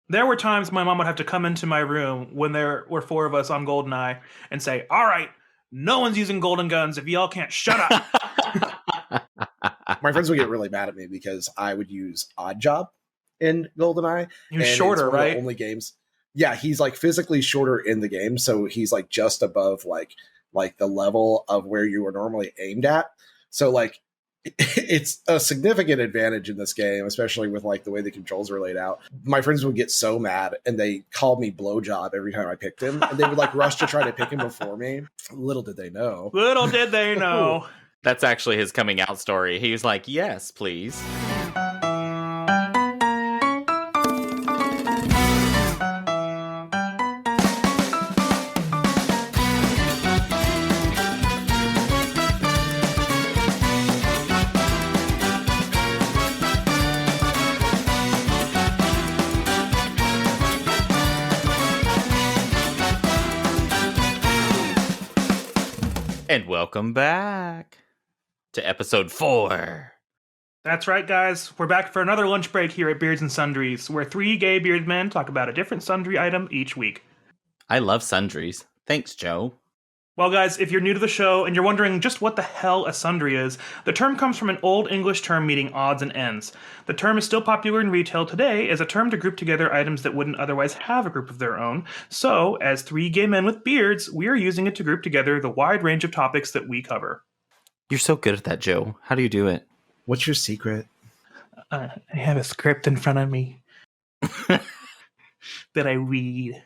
There were times my mom would have to come into my room when there were four of us on GoldenEye and say, "All right, no one's using golden guns if y'all can't shut up." My friends would get really mad at me because I would use Odd Job in GoldenEye. He was and shorter, it's one of right? the only games. Yeah, he's like physically shorter in the game, so he's like just above like the level of where you were normally aimed at. So like it's a significant advantage in this game, especially with like the way the controls are laid out. My friends would get so mad and they called me blowjob every time I picked him, and they would like rush to try to pick him before me. Little did they know. Little did they know. That's actually his coming out story. He was like, yes, please. And welcome back to episode 4. That's right, guys. We're back for another lunch break here at Beards and Sundries, where three gay beard men talk about a different sundry item each week. I love sundries. Thanks, Joe. Well, guys, if you're new to the show and you're wondering just what the hell a sundry is, the term comes from an Old English term meaning odds and ends. The term is still popular in retail today as a term to group together items that wouldn't otherwise have a group of their own. So, as three gay men with beards, we are using it to group together the wide range of topics that we cover. You're so good at that, Joe. How do you do it? What's your secret? I have a script in front of me that I read.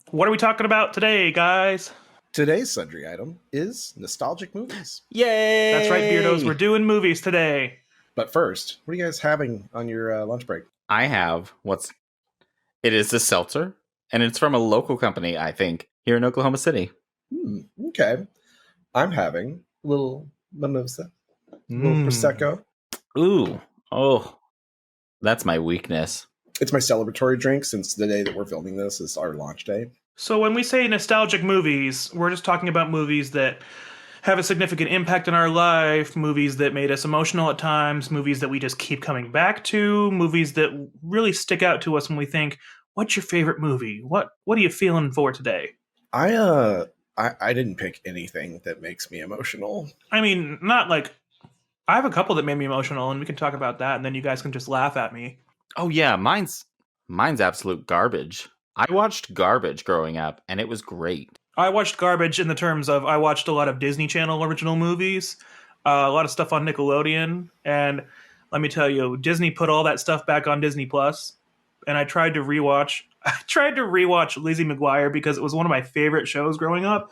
What are we talking about today, guys? Today's sundry item is nostalgic movies. Yay! That's right, Beardos. We're doing movies today. But first, what are you guys having on your lunch break? I have it is a seltzer, and it's from a local company, I think, here in Oklahoma City. Okay. I'm having a little mimosa, a little Prosecco. Ooh. Oh, that's my weakness. It's my celebratory drink since the day that we're filming this is our launch day. So when we say nostalgic movies, we're just talking about movies that have a significant impact in our life, movies that made us emotional at times, movies that we just keep coming back to, movies that really stick out to us when we think, what's your favorite movie? What are you feeling for today? I didn't pick anything that makes me emotional. I mean, not like I have a couple that made me emotional and we can talk about that and then you guys can just laugh at me. Oh yeah, mine's absolute garbage. I watched Garbage growing up, and it was great. I watched Garbage in the terms of I watched a lot of Disney Channel original movies, a lot of stuff on Nickelodeon, and let me tell you, Disney put all that stuff back on Disney Plus, and I tried to rewatch Lizzie McGuire because it was one of my favorite shows growing up.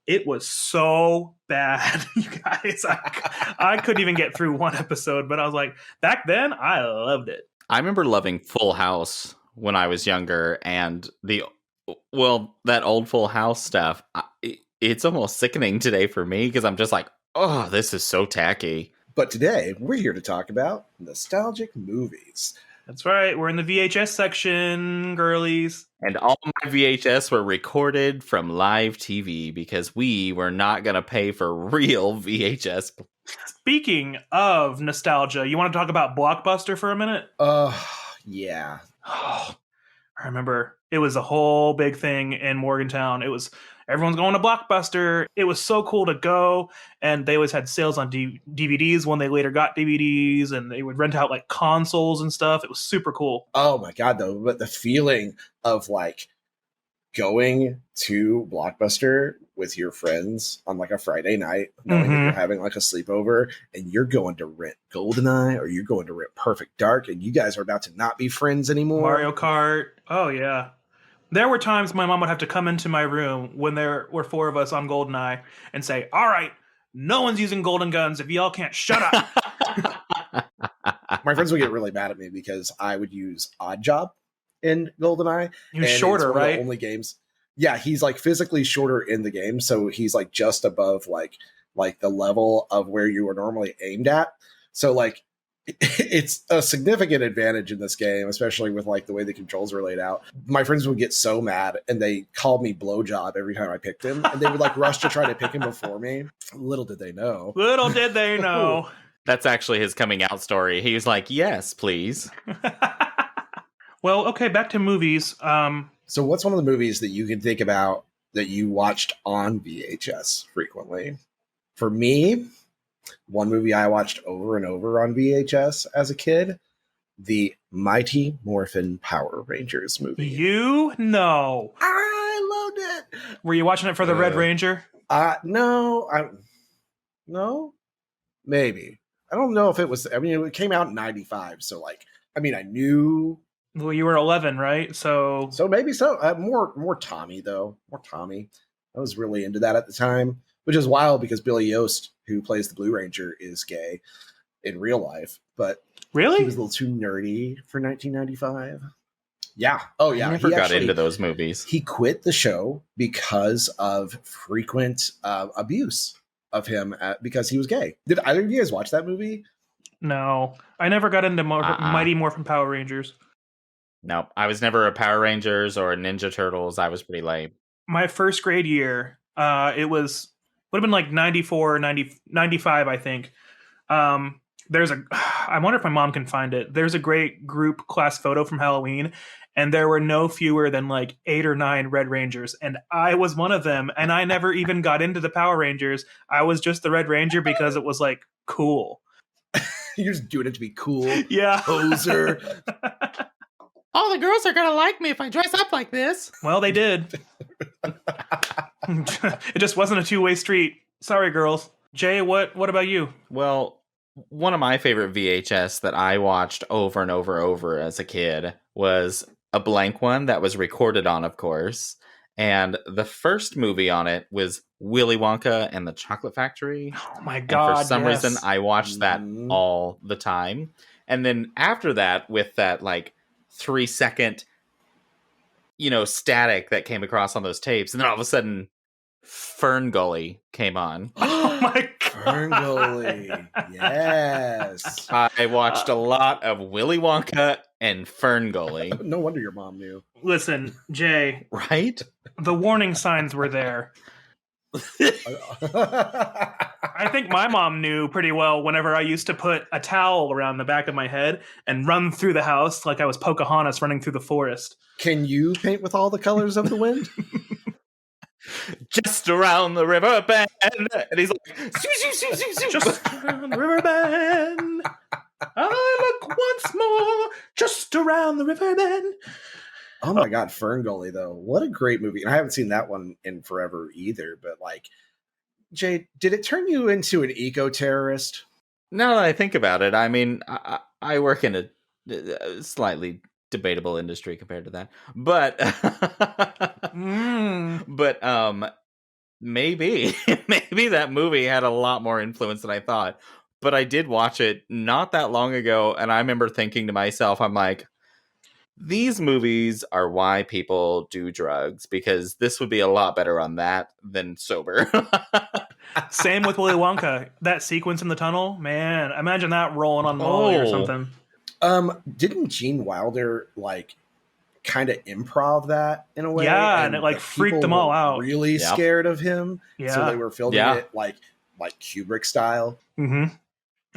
It was so bad, you guys. I couldn't even get through one episode, but I was like, back then, I loved it. I remember loving Full House when I was younger, and that old Full House stuff, it's almost sickening today for me because I'm just like, oh, this is so tacky. But today, we're here to talk about nostalgic movies. That's right. We're in the VHS section, girlies. And all my VHS were recorded from live TV because we were not going to pay for real VHS. Speaking of nostalgia, you want to talk about Blockbuster for a minute? Yeah. Oh, I remember it was a whole big thing in Morgantown. Everyone's going to Blockbuster. It was so cool to go, and they always had sales on DVDs when they later got DVDs, and they would rent out like consoles and stuff. It was super cool. Oh my God, though, but the feeling of like going to Blockbuster with your friends on like a Friday night, knowing that you're having like a sleepover and you're going to rent GoldenEye or you're going to rent Perfect Dark and you guys are about to not be friends anymore. Mario Kart. Oh, yeah. There were times my mom would have to come into my room when there were four of us on GoldenEye and say, all right, no one's using golden guns if y'all can't shut up. My friends would get really mad at me because I would use Odd Job in GoldenEye. He was shorter, right? Only games. Yeah, he's like physically shorter in the game, so he's like just above like the level of where you were normally aimed at. So like it's a significant advantage in this game, especially with like the way the controls are laid out. My friends would get so mad and they called me blowjob every time I picked him, and they would like rush to try to pick him before me. Little did they know. Little did they know. That's actually his coming out story. He was like, yes, please. Well, okay, back to movies. So what's one of the movies that you can think about that you watched on VHS frequently? For me, one movie I watched over and over on VHS as a kid, the Mighty Morphin Power Rangers movie. You know. I loved it. Were you watching it for the Red Ranger? No, maybe. I don't know if it was. I mean, it came out in '95, so like, I mean, I knew. Well, you were 11, right? So maybe so. More Tommy though. More Tommy. I was really into that at the time, which is wild because Billy Yost, who plays the Blue Ranger, is gay in real life, but really, he was a little too nerdy for 1995. Yeah. Oh, yeah. I never got into those movies. He quit the show because of frequent abuse of him because he was gay. Did either of you guys watch that movie? No, I never got into Mighty Morphin Power Rangers. Nope. I was never a Power Rangers or a Ninja Turtles. I was pretty lame. My first grade year, it would have been like 94, 95, I think. I wonder if my mom can find it. There's a great group class photo from Halloween, and there were no fewer than like 8 or 9 Red Rangers, and I was one of them, and I never even got into the Power Rangers. I was just the Red Ranger because it was like cool. You're just doing it to be cool. Yeah. Poser. All the girls are going to like me if I dress up like this. Well, they did. It just wasn't a two-way street. Sorry, girls. Jay, what about you? Well, one of my favorite VHS that I watched over and over as a kid was a blank one that was recorded on, of course. And the first movie on it was Willy Wonka and the Chocolate Factory. Oh my God. And for some reason, I watched that all the time. And then after that, with that like 3-second, static that came across on those tapes. And then all of a sudden, Fern Gully came on. Oh my God. Fern Gully. Yes. I watched a lot of Willy Wonka and Fern Gully. No wonder your mom knew. Listen, Jay. Right? The warning signs were there. I think my mom knew pretty well whenever I used to put a towel around the back of my head and run through the house like I was Pocahontas running through the forest. Can you paint with all the colors of the wind? Just around the river bend. And he's like, just around the river bend. I look once more, just around the river bend. Oh my God, Fern Gully, though. What a great movie. And I haven't seen that one in forever either. But like, Jay, did it turn you into an eco-terrorist? Now that I think about it, I mean, I work in a slightly debatable industry compared to that. But maybe that movie had a lot more influence than I thought. But I did watch it not that long ago, and I remember thinking to myself, I'm like, these movies are why people do drugs, because this would be a lot better on that than sober. Same with Willy Wonka. That sequence in the tunnel, man, imagine that rolling on Molly or something. Didn't Gene Wilder like kind of improv that in a way? Yeah, and it like freaked them all out. Really scared of him. Yeah. So they were filming it like Kubrick style. Mm-hmm.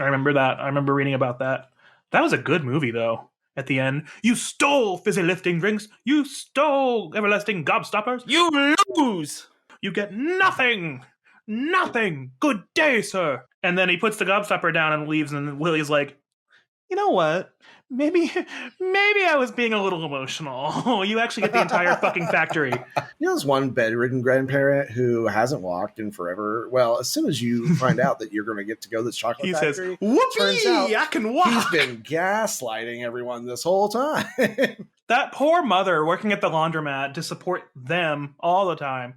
I remember that. I remember reading about that. That was a good movie though. At the end, you stole fizzy lifting drinks. You stole everlasting gobstoppers. You lose. You get nothing. Nothing. Good day, sir. And then he puts the gobstopper down and leaves, and Willie's like, you know what? Maybe I was being a little emotional. You actually get the entire fucking factory. There's one bedridden grandparent who hasn't walked in forever. Well, as soon as you find out that you're going to get to go to this chocolate factory, he says, "Whoopee! I can walk." He's been gaslighting everyone this whole time. That poor mother working at the laundromat to support them all the time.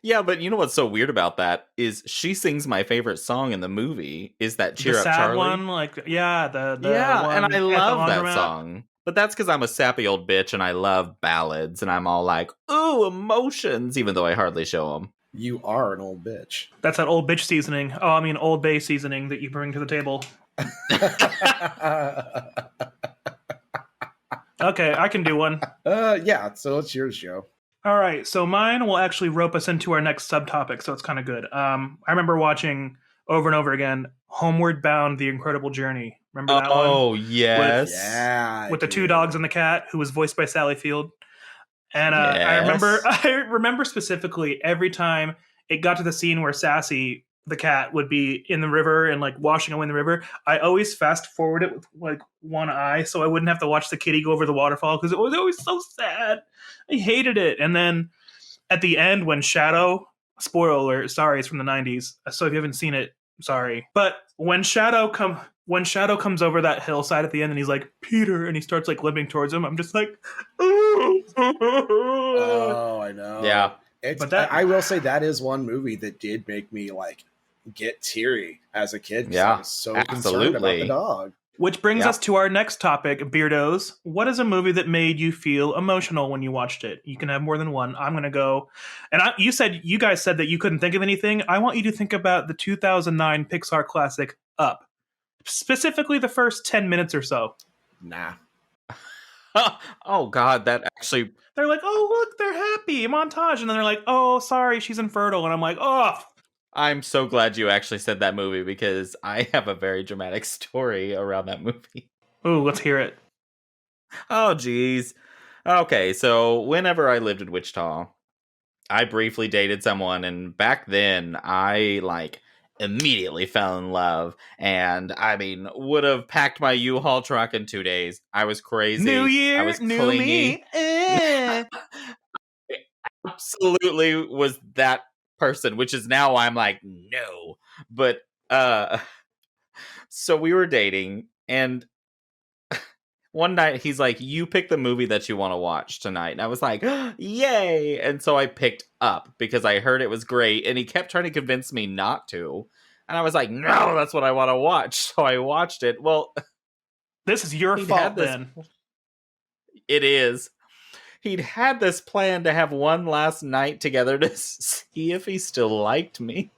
Yeah, but you know what's so weird about that is she sings my favorite song in the movie. Is that "Cheer the Up, sad Charlie"? one, like one and I love that song. But that's because I'm a sappy old bitch and I love ballads, and I'm all like, "Ooh, emotions," even though I hardly show them. You are an old bitch. That's that old bitch seasoning. Oh, I mean, Old Bay seasoning that you bring to the table. Okay, I can do one. Yeah. So it's yours, Joe. All right, so mine will actually rope us into our next subtopic, so it's kind of good. I remember watching over and over again Homeward Bound: The Incredible Journey. Remember that one? Oh, yes. Yeah, With the two dogs and the cat, who was voiced by Sally Field. And Yes. I remember specifically every time it got to the scene where Sassy, the cat, would be in the river and like washing away in the river. I always fast forward it with like one eye so I wouldn't have to watch the kitty go over the waterfall because it was always so sad. I hated it. And then at the end, when Shadow, spoiler alert, sorry, it's from the 90s. So if you haven't seen it, sorry. But when Shadow comes over that hillside at the end and he's like, Peter, and he starts like limping towards him, I'm just like, Oh, I know. Yeah. But that- I will say that is one movie that did make me like get teary as a kid. 'Cause Yeah, I was so concerned about absolutely. the dog. Which brings Yeah. us to our next topic, Beardos. What is a movie that made you feel emotional when you watched it? You can have more than one. I'm going to go. And you guys said that you couldn't think of anything. I want you to think about the 2009 Pixar classic Up. Specifically the first 10 minutes or so. Nah. Oh, God, that actually... They're like, oh, look, they're happy. Montage. And then they're like, oh, sorry, she's infertile. And I'm like, oh. I'm so glad you actually said that movie because I have a very dramatic story around that movie. Ooh, let's hear it. Oh, geez. Okay, so whenever I lived in Wichita, I briefly dated someone, and back then I immediately fell in love, and I mean would have packed my U-Haul truck in 2 days. I was crazy. New year, I was new clingy. me. Absolutely was that person, which is now I'm like, no. But so we were dating, and one night he's like, you pick the movie that you want to watch tonight. And I was like, yay. And so I picked Up because I heard it was great. And he kept trying to convince me not to. And I was like, no, that's what I want to watch. So I watched it. Well, This is your fault then. It is. He'd had this plan to have one last night together to see if he still liked me.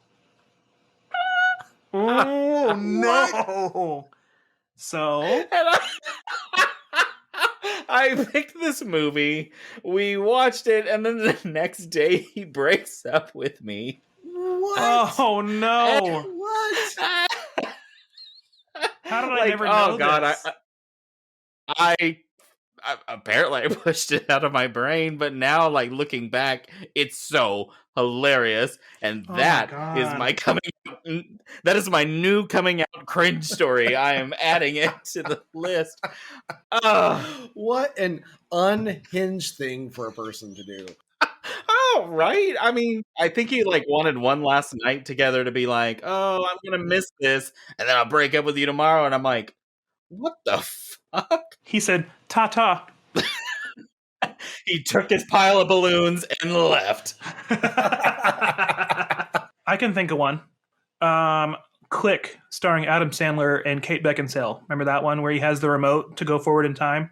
Oh, no. So? And I picked this movie, we watched it, and then the next day he breaks up with me. What? Oh, no. What? How did I never know this? I apparently I pushed it out of my brain, but now looking back, it's so hilarious, and Oh that my is God. my that is my new coming out cringe story. I am adding it to the list. What an unhinged thing for a person to do. Oh, right. I mean, I think he wanted one last night together to be like, oh, I'm gonna miss this, and then I'll break up with you tomorrow. And I'm like, what the fuck? He said, ta-ta. He took his pile of balloons and left. I can think of one. Click, starring Adam Sandler and Kate Beckinsale. Remember that one where he has the remote to go forward in time?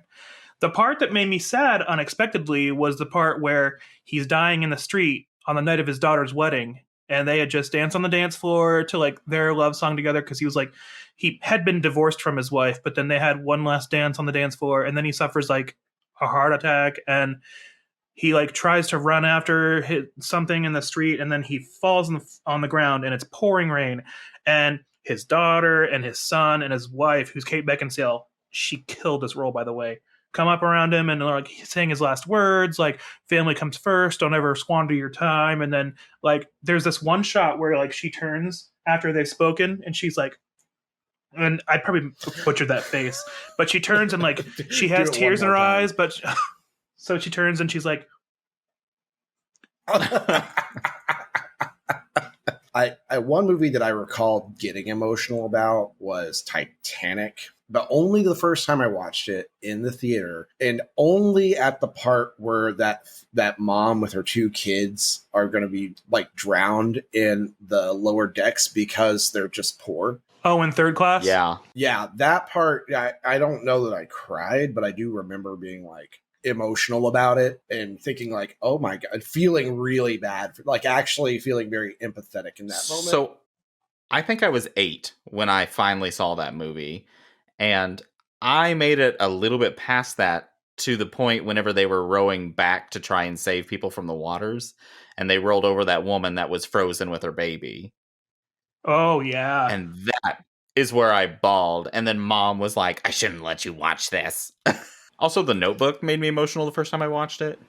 The part that made me sad unexpectedly was the part where he's dying in the street on the night of his daughter's wedding, and they had just danced on the dance floor to their love song together because he had been divorced from his wife, but then they had one last dance on the dance floor, and then he suffers a heart attack, and he tries to run after something in the street, and then he falls on the ground, and it's pouring rain, and his daughter and his son and his wife, who's Kate Beckinsale, she killed this role, by the way, come up around him and saying his last words, family comes first, don't ever squander your time. And then there's this one shot where she turns after they've spoken, and she's like, and I probably butchered that face, but she turns and she has tears in her eyes, but so she turns and she's like, one movie that I recall getting emotional about was Titanic, but only the first time I watched it in the theater, and only at the part where that mom with her two kids are going to be drowned in the lower decks because they're just poor. oh, in third class? Yeah, that part, I don't know that I cried, but I do remember being emotional about it and thinking oh my God, feeling really bad, actually feeling very empathetic in that moment. So I think I was 8 when I finally saw that movie, and I made it a little bit past that to the point whenever they were rowing back to try and save people from the waters, and they rolled over that woman that was frozen with her baby. Oh, yeah. And that is where I bawled. And then Mom was like, I shouldn't let you watch this. Also, The Notebook made me emotional the first time I watched it.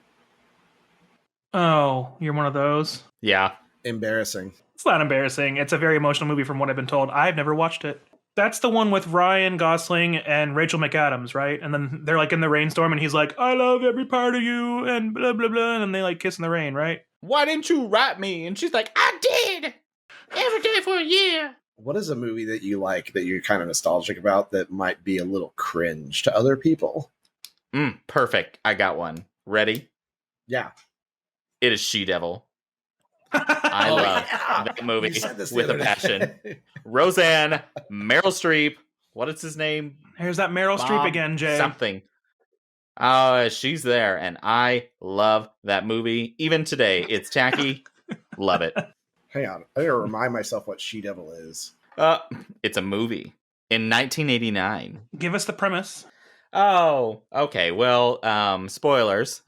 Oh, you're one of those? Yeah. Embarrassing. It's not embarrassing. It's a very emotional movie from what I've been told. I've never watched it. That's the one with Ryan Gosling and Rachel McAdams, right? And then they're like in the rainstorm and he's like, I love every part of you and blah, blah, blah. And then they like kiss in the rain, right? Why didn't you write me? And she's like, I did. Every day for a year. What is a movie that you like that you're kind of nostalgic about that might be a little cringe to other people? Perfect. I got one. Ready? Yeah. It is She-Devil. I love that movie with a passion. Roseanne, Meryl Streep. What is his name? Here's that Meryl Streep again, Jay. Something. She's there, and I love that movie. Even today, it's tacky. Love it. Hang on. I gotta remind myself what She-Devil is. It's a movie in 1989. Give us the premise. Oh, okay. Well, spoilers.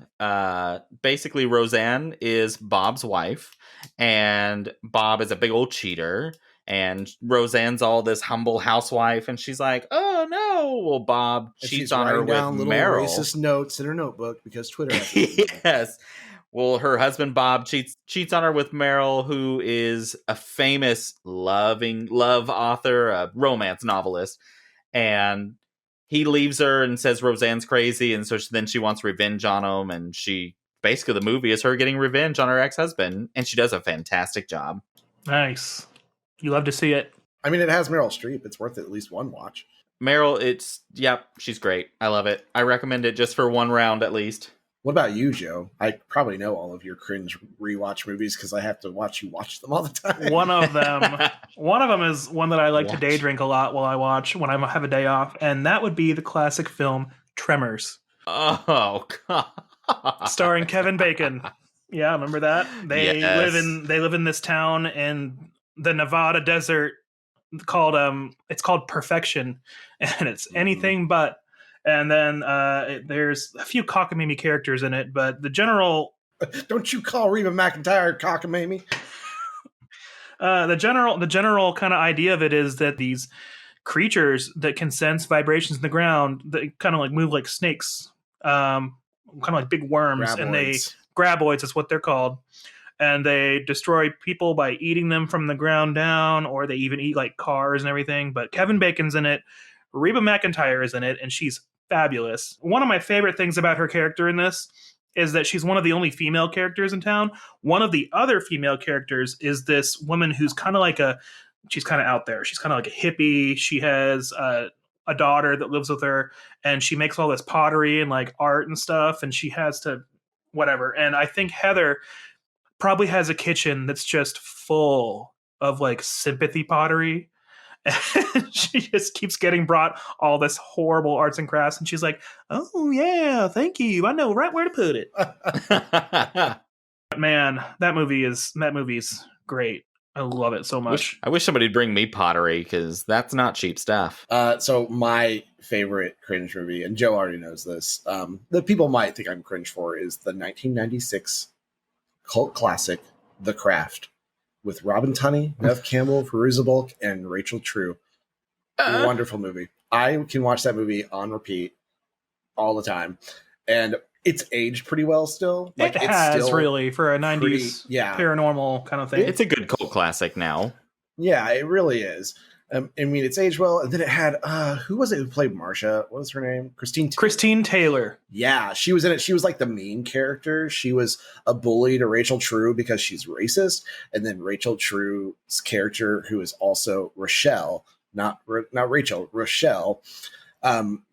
Basically, Roseanne is Bob's wife, and Bob is a big old cheater. And Roseanne's all this humble housewife, and she's like, "Oh no!" Well, Bob cheats on her with Meryl. Racist notes in her notebook because Twitter. Yes. Well, her husband Bob cheats on her with Meryl, who is a famous love author, a romance novelist, and he leaves her and says Roseanne's crazy, and so then she wants revenge on him, and basically the movie is her getting revenge on her ex-husband, and she does a fantastic job. Nice. You love to see it. I mean, it has Meryl Streep. It's worth at least one watch. Meryl, she's great. I love it. I recommend it just for one round at least. What about you, Joe? I probably know all of your cringe rewatch movies because I have to watch you watch them all the time. One of them is one that I like to day drink a lot while I watch when I have a day off, and that would be the classic film Tremors. Oh God. Starring Kevin Bacon. Yeah, remember that? They live in this town in the Nevada desert called it's called Perfection, and it's anything but. And then there's a few cockamamie characters in it, but the general... Don't you call Reba McEntire cockamamie? The general kind of idea of it is that these creatures that can sense vibrations in the ground, they kind of like move like snakes, kind of like big worms, and they graboids is what they're called, and they destroy people by eating them from the ground down, or they even eat like cars and everything. But Kevin Bacon's in it, Reba McEntire is in it, and she's fabulous. One of my favorite things about her character in this is that she's one of the only female characters in town. One of the other female characters is this woman who's kind of she's kind of out there. She's kind of like a hippie. She has a daughter that lives with her, and she makes all this pottery and like art and stuff, and she has to whatever. And I think Heather probably has a kitchen that's just full of like sympathy pottery. And she just keeps getting brought all this horrible arts and crafts, and she's like, "Oh yeah, thank you. I know right where to put it." Man, that movie's great. I love it so much. I wish somebody'd bring me pottery because that's not cheap stuff. So my favorite cringe movie, and Joe already knows this, that people might think I'm cringe for, is the 1996 cult classic, The Craft, with Robin Tunney, Neve Campbell, Veruza Balk, and Rachel True. Wonderful movie. I can watch that movie on repeat all the time, and it's aged pretty well still. Like, it has still really for a 90s paranormal kind of thing. It's a good cult classic now. Yeah, it really is. I mean, it's aged well. And then it had, who was it who played Marsha? What was her name? Christine Taylor. Yeah, she was in it. She was like the main character. She was a bully to Rachel True because she's racist. And then Rachel True's character, who is also Rochelle, not Rachel, Rochelle,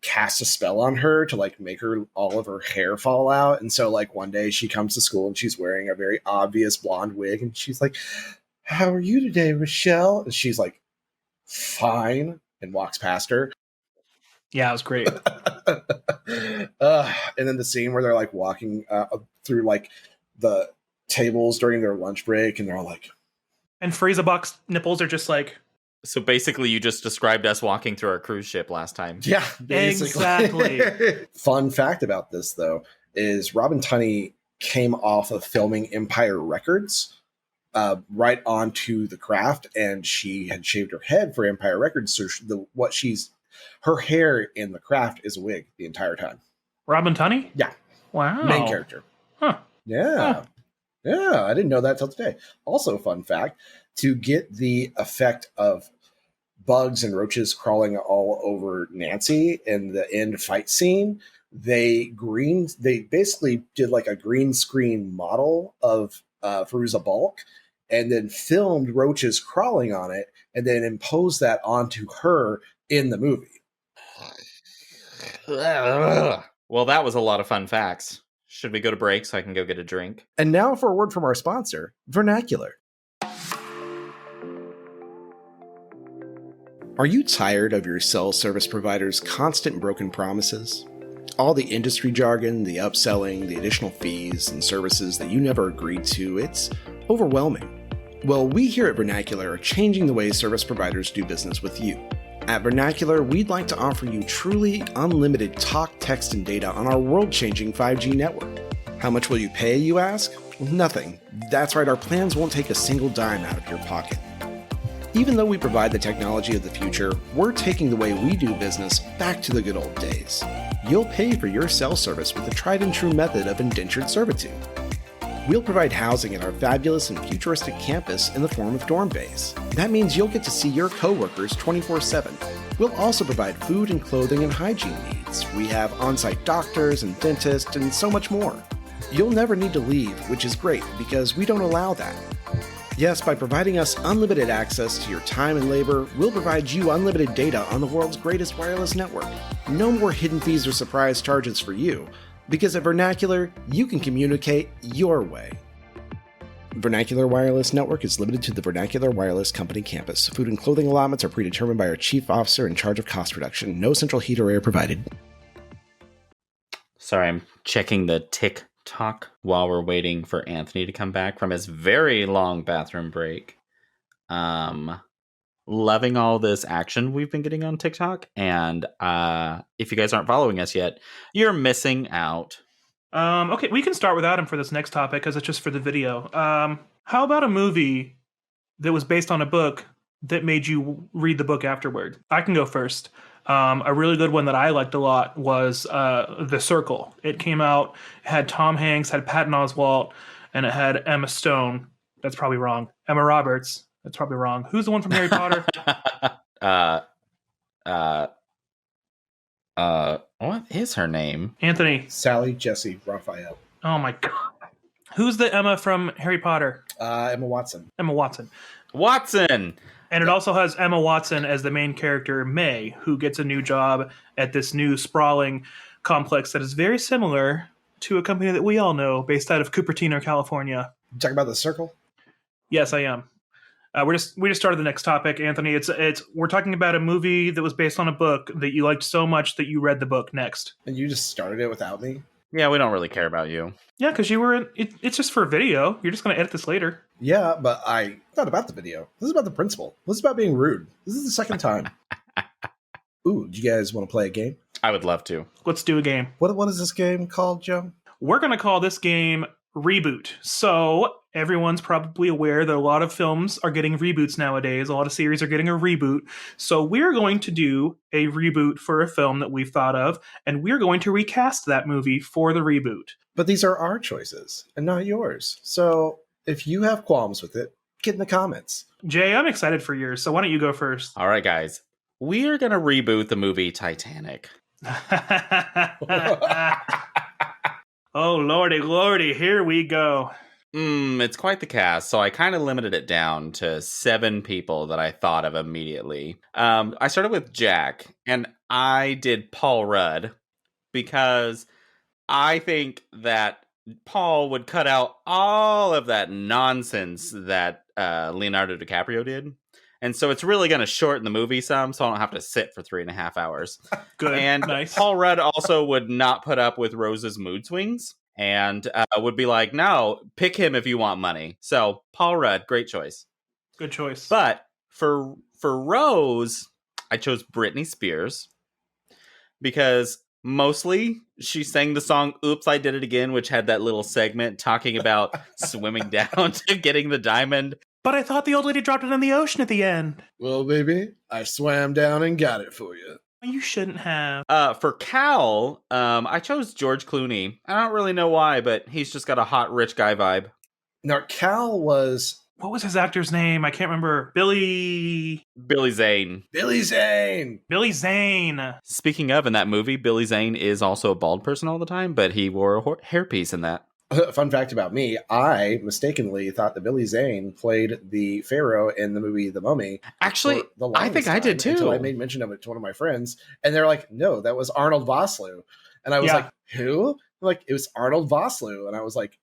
cast a spell on her to like make her all of her hair fall out. And so like one day she comes to school and she's wearing a very obvious blonde wig. And she's like, "How are you today, Rochelle?" And she's like, "Fine," and walks past her. Yeah, it was great. And then the scene where they're like walking through like the tables during their lunch break, and they're all like, and Frieza Buck's nipples are just like. So basically, you just described us walking through our cruise ship last time. Yeah, basically. Exactly. Fun fact about this, though, is Robin Tunney came off of filming Empire Records, right onto the craft, and she had shaved her head for Empire Records. So her hair in the craft is a wig the entire time. Robin Tunney? Yeah, Wow. main character. Huh. Yeah. Huh. Yeah, I didn't know that till today. Also, fun fact, to get the effect of bugs and roaches crawling all over Nancy in the end fight scene, they basically did like a green screen model of Fairuza Balk and then filmed roaches crawling on it and then imposed that onto her in the movie. Well, that was a lot of fun facts. Should we go to break so I can go get a drink? And now for a word from our sponsor, Vernacular. Are you tired of your cell service provider's constant broken promises? All the industry jargon, the upselling, the additional fees and services that you never agreed to, it's overwhelming. Well, we here at Vernacular are changing the way service providers do business with you. At Vernacular, we'd like to offer you truly unlimited talk, text, and data on our world-changing 5G network. How much will you pay, you ask? Nothing. That's right, our plans won't take a single dime out of your pocket. Even though we provide the technology of the future, we're taking the way we do business back to the good old days. You'll pay for your cell service with the tried and true method of indentured servitude. We'll provide housing at our fabulous and futuristic campus in the form of dorm bays. That means you'll get to see your coworkers 24/7. We'll also provide food and clothing and hygiene needs. We have on-site doctors and dentists and so much more. You'll never need to leave, which is great because we don't allow that. Yes, by providing us unlimited access to your time and labor, we'll provide you unlimited data on the world's greatest wireless network. No more hidden fees or surprise charges for you, because at Vernacular, you can communicate your way. Vernacular Wireless Network is limited to the Vernacular Wireless Company campus. Food and clothing allotments are predetermined by our chief officer in charge of cost reduction. No central heat or air provided. Sorry, I'm checking the TikTok while we're waiting for Anthony to come back from his very long bathroom break. Loving all this action we've been getting on TikTok, and if you guys aren't following us yet, you're missing out. Okay, we can start without him for this next topic because it's just for the video. How about a movie that was based on a book that made you read the book afterward? I can go first. A really good one that I liked a lot was The Circle. It came out, had Tom Hanks, had Patton Oswalt, and it had Emma Stone. That's probably wrong. Emma Roberts. That's probably wrong. Who's the one from Harry Potter? What is her name? Anthony. Sally Jesse Raphael. Oh my god. Who's the Emma from Harry Potter? Emma Watson. Emma Watson. Watson! And it also has Emma Watson as the main character, May, who gets a new job at this new sprawling complex that is very similar to a company that we all know based out of Cupertino, California. You talking about The Circle? Yes, I am. We just started the next topic, Anthony. We're talking about a movie that was based on a book that you liked so much that you read the book next. And you just started it without me? Yeah, we don't really care about you. Yeah, because you were in it. It's just for a video. You're just going to edit this later. Yeah, but it's not about the video. This is about the principle. This is about being rude. This is the second time. Ooh, do you guys want to play a game? I would love to. Let's do a game. What is this game called, Joe? We're going to call this game Reboot. So everyone's probably aware that a lot of films are getting reboots nowadays. A lot of series are getting a reboot. So we're going to do a reboot for a film that we've thought of, and we're going to recast that movie for the reboot. But these are our choices and not yours. So if you have qualms with it, get in the comments. Jay, I'm excited for yours, so why don't you go first? All right, guys. We are going to reboot the movie Titanic. Oh, lordy, here we go. It's quite the cast, so I kind of limited it down to 7 people that I thought of immediately. I started with Jack, and I did Paul Rudd because I think that Paul would cut out all of that nonsense that Leonardo DiCaprio did. And so it's really going to shorten the movie some, so I don't have to sit for 3.5 hours. Good, and nice. Paul Rudd also would not put up with Rose's mood swings and would be like, no, pick him if you want money. So Paul Rudd, great choice. Good choice. But for Rose, I chose Britney Spears because Mostly, she sang the song Oops, I Did It Again, which had that little segment talking about swimming down to getting the diamond. But I thought the old lady dropped it in the ocean at the end. Well, baby, I swam down and got it for you. You shouldn't have. For Cal, I chose George Clooney. I don't really know why, but he's just got a hot, rich guy vibe. Now, Cal was... What was his actor's name? I can't remember. Billy Zane. Billy Zane! Billy Zane. Speaking of, in that movie, Billy Zane is also a bald person all the time, but he wore a hairpiece in that. Fun fact about me, I mistakenly thought that Billy Zane played the Pharaoh in the movie The Mummy. Actually, the I think I did too. Until I made mention of it to one of my friends, and they're like, no, that was Arnold Vosloo. And I was like, who? Like, it was Arnold Vosloo. And I was like,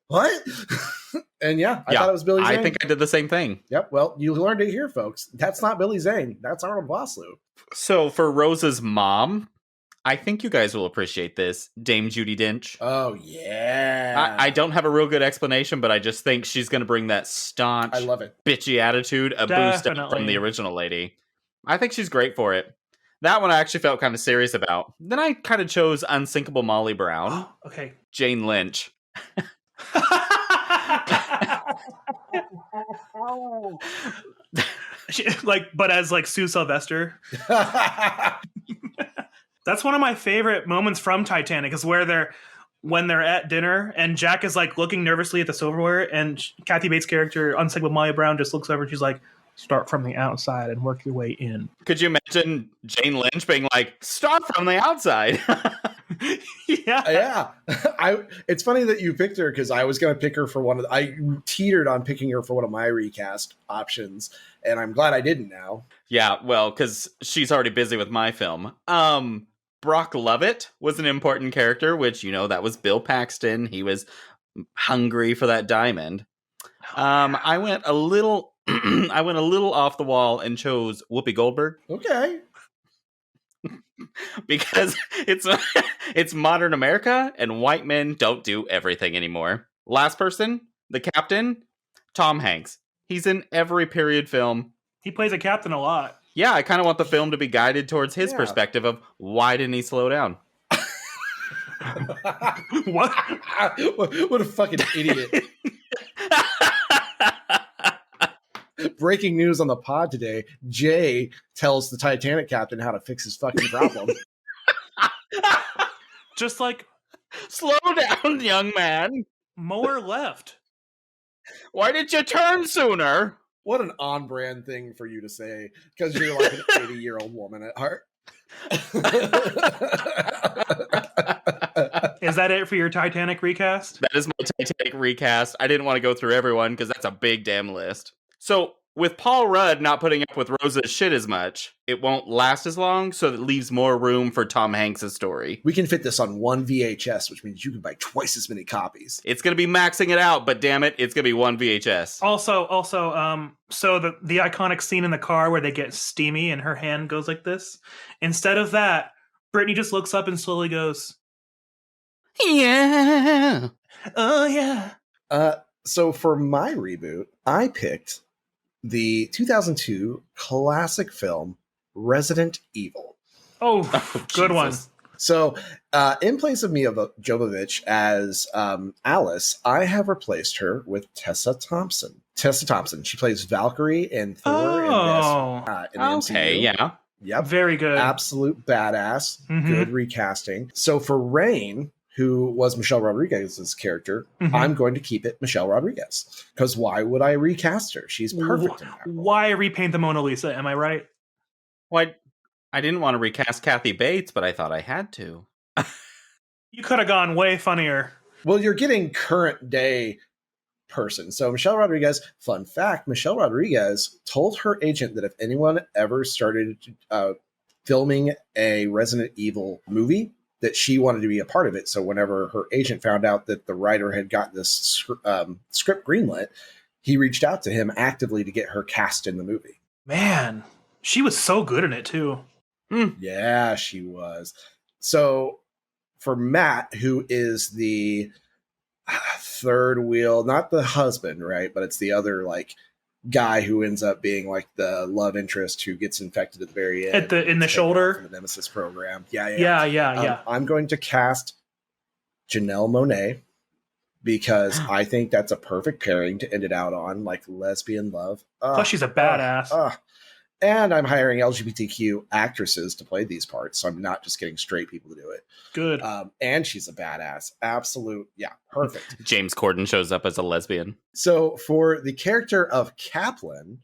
what? And I thought it was Billy Zane. I think I did the same thing. Yep, well, you learned it here, folks. That's not Billy Zane. That's Arnold Vosloo. So for Rose's mom, I think you guys will appreciate this. Dame Judi Dench. Oh, yeah. I don't have a real good explanation, but I just think she's going to bring that staunch, I love it. bitchy attitude, a boost up from the original lady. I think she's great for it. That one I actually felt kind of serious about. Then I kind of chose Unsinkable Molly Brown. Okay. Jane Lynch. But as Sue Sylvester. That's one of my favorite moments from Titanic is when they're at dinner and Jack is looking nervously at the silverware and Kathy Bates' character, Unsinkable Molly Brown, just looks over and she's like, start from the outside and work your way in. Could you imagine Jane Lynch being like, start from the outside? Yeah. It's funny that you picked her because I was going to pick her for I teetered on picking her for one of my recast options, and I'm glad I didn't now. Yeah, well, because she's already busy with my film. Brock Lovett was an important character, which, that was Bill Paxton. He was hungry for that diamond. I went a little off the wall and chose Whoopi Goldberg. Okay. Because it's modern America and white men don't do everything anymore. Last person, the captain, Tom Hanks. He's in every period film. He plays a captain a lot. Yeah, I kind of want the film to be guided towards his perspective of why didn't he slow down? What? What a fucking idiot. Breaking news on the pod today. Jay tells the Titanic captain how to fix his fucking problem. Just slow down, young man. Mower left. Why didn't you turn sooner? What an on-brand thing for you to say, because you're like an 80-year-old woman at heart. Is that it for your Titanic recast? That is my Titanic recast. I didn't want to go through everyone because that's a big damn list. So, with Paul Rudd not putting up with Rose's shit as much, it won't last as long, so it leaves more room for Tom Hanks' story. We can fit this on one VHS, which means you can buy twice as many copies. It's going to be maxing it out, but damn it, it's going to be one VHS. Also, so the iconic scene in the car where they get steamy and her hand goes like this, instead of that, Brittany just looks up and slowly goes, yeah. Oh, yeah. So for my reboot, I picked the 2002 classic film Resident Evil. Oh, good one. So in place of Mia Jovovich as Alice, I have replaced her with Tessa Thompson. She plays Valkyrie in Thor in the okay, MCU. Yeah. Yep. Very good. Absolute badass. Mm-hmm. Good recasting. So for Rain, who was Michelle Rodriguez's character, I'm going to keep it Michelle Rodriguez. Because why would I recast her? She's perfect in that role. Why repaint the Mona Lisa? Am I right? Well, I didn't want to recast Kathy Bates, but I thought I had to. You could have gone way funnier. Well, you're getting current day person. So Michelle Rodriguez, fun fact, Michelle Rodriguez told her agent that if anyone ever started filming a Resident Evil movie, that she wanted to be a part of it. So whenever her agent found out that the writer had got this script greenlit, he reached out to him actively to get her cast in the movie. Man, she was so good in it too. Yeah, she was. So for Matt, who is the third wheel, not the husband, right? But it's the other guy who ends up being like the love interest who gets infected at the very end. In the shoulder? From the Nemesis program. Yeah. I'm going to cast Janelle Monáe because I think that's a perfect pairing to end it out on, like lesbian love. Plus, she's a badass. And I'm hiring LGBTQ actresses to play these parts, so I'm not just getting straight people to do it. Good. And she's a badass. Absolute. Yeah, perfect. James Corden shows up as a lesbian. So for the character of Kaplan,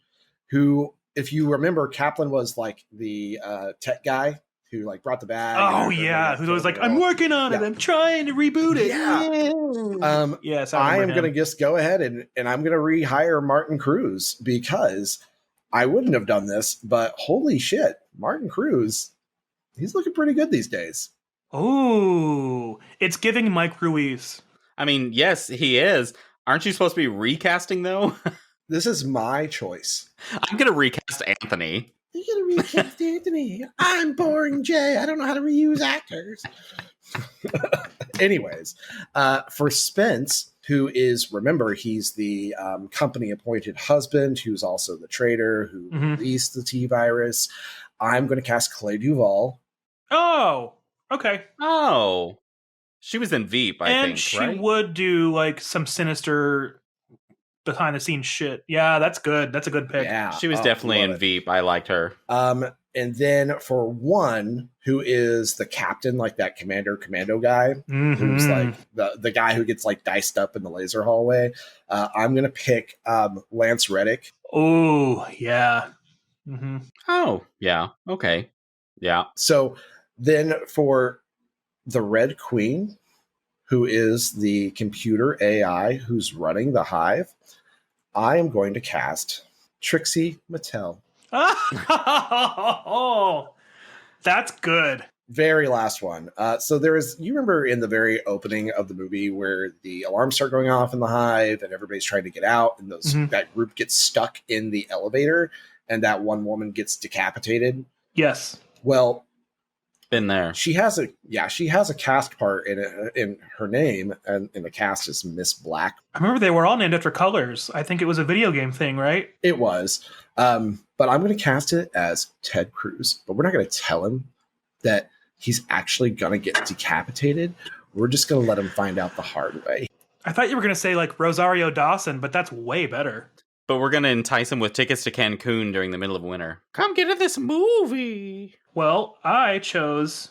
who, if you remember, Kaplan was like the tech guy who like brought the bag. Oh yeah, who's always like, I'm working on it. I'm trying to reboot it. Yeah. Yes, I am going to just go ahead and I'm going to rehire Martin Cruz because I wouldn't have done this, but holy shit, Martin Cruz, he's looking pretty good these days. Oh, it's giving Mike Ruiz. I mean, yes, he is. Aren't you supposed to be recasting, though? This is my choice. I'm going to recast Anthony. You're going to recast Anthony. I'm boring, Jay. I don't know how to reuse actors. Anyways, for Spence, who is, remember, he's the company appointed husband, who's also the traitor who released the T-virus. I'm going to cast Clea Duvall. Oh, okay. Oh, she was in Veep, I think, and she right? would do like some sinister behind the scenes shit. Yeah, that's good. That's a good pick. Yeah, she was definitely in Veep. I liked her. And then for one who is the captain, like that commando guy, who's like the guy who gets like diced up in the laser hallway, I'm going to pick Lance Reddick. Oh, yeah. Oh, yeah. Okay. Yeah. So then for the Red Queen, who is the computer AI who's running the Hive, I am going to cast Trixie Mattel. Oh, that's good. Very last one. So there is, you remember in the very opening of the movie where the alarms start going off in the Hive and everybody's trying to get out and that group gets stuck in the elevator and that one woman gets decapitated? Yes. Well, been there. She has a cast part in her name, and the cast is Miss Black. I remember they were all named after colors. I think it was a video game thing, right? It was. But I'm going to cast it as Ted Cruz, but we're not going to tell him that he's actually going to get decapitated. We're just going to let him find out the hard way. I thought you were going to say like Rosario Dawson, but that's way better. But we're going to entice him with tickets to Cancun during the middle of winter. Come get to this movie. Well, I chose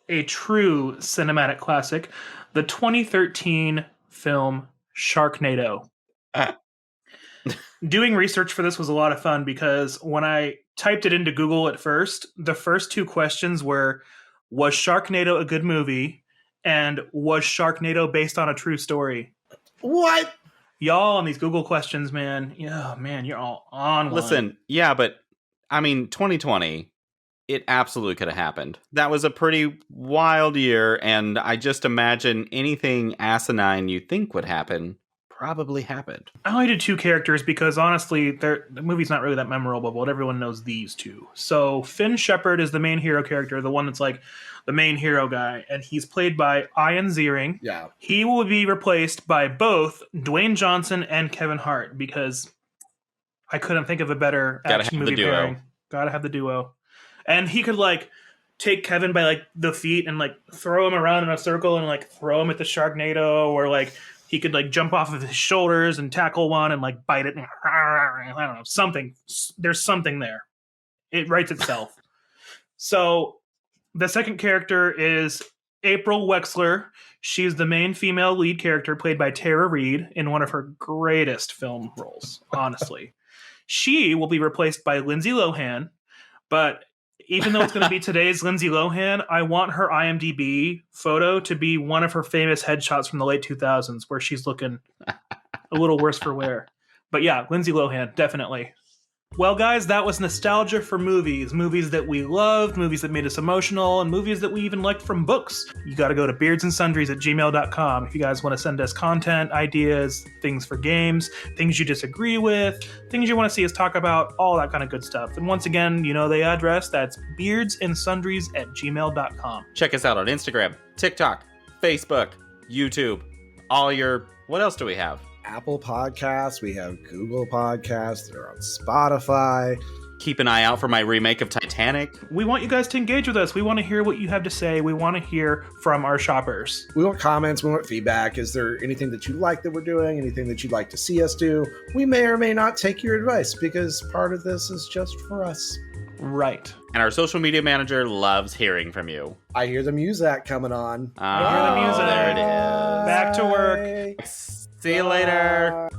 a true cinematic classic, the 2013 film Sharknado. Doing research for this was a lot of fun because when I typed it into Google at first, the first two questions were, was Sharknado a good movie? And was Sharknado based on a true story? What? Y'all on these Google questions, man. Yeah, man, you're all on one. Listen, yeah, but I mean, 2020, it absolutely could have happened. That was a pretty wild year, and I just imagine anything asinine you think would happen probably happened. I only did two characters because honestly, the movie's not really that memorable, but everyone knows these two. So Finn Shepard is the main hero character, the one that's like the main hero guy, and he's played by Ian Ziering. Yeah. He will be replaced by both Dwayne Johnson and Kevin Hart because I couldn't think of a better action movie pairing. Gotta have the duo. And he could like take Kevin by like the feet and like throw him around in a circle and like throw him at the Sharknado, or like he could like jump off of his shoulders and tackle one and like bite it. And, I don't know, something. There's something there. It writes itself. So the second character is April Wexler. She's the main female lead character played by Tara Reid in one of her greatest film roles, honestly. She will be replaced by Lindsay Lohan, but even though it's going to be today's Lindsay Lohan, I want her IMDb photo to be one of her famous headshots from the late 2000s where she's looking a little worse for wear. But yeah, Lindsay Lohan, definitely. Well, guys, that was nostalgia for movies. Movies that we loved, movies that made us emotional, and movies that we even liked from books. You got to go to beardsandsundries@gmail.com if you guys want to send us content, ideas, things for games, things you disagree with, things you want to see us talk about, all that kind of good stuff. And once again, you know the address. That's beardsandsundries@gmail.com. Check us out on Instagram, TikTok, Facebook, YouTube, all your... What else do we have? Apple Podcasts. We have Google Podcasts. They're on Spotify. Keep an eye out for my remake of Titanic. We want you guys to engage with us. We want to hear what you have to say. We want to hear from our shoppers. We want comments. We want feedback. Is there anything that you like that we're doing? Anything that you'd like to see us do? We may or may not take your advice because part of this is just for us. Right. And our social media manager loves hearing from you. I hear the music coming on. I hear the music. There it is. Back to work. See you later.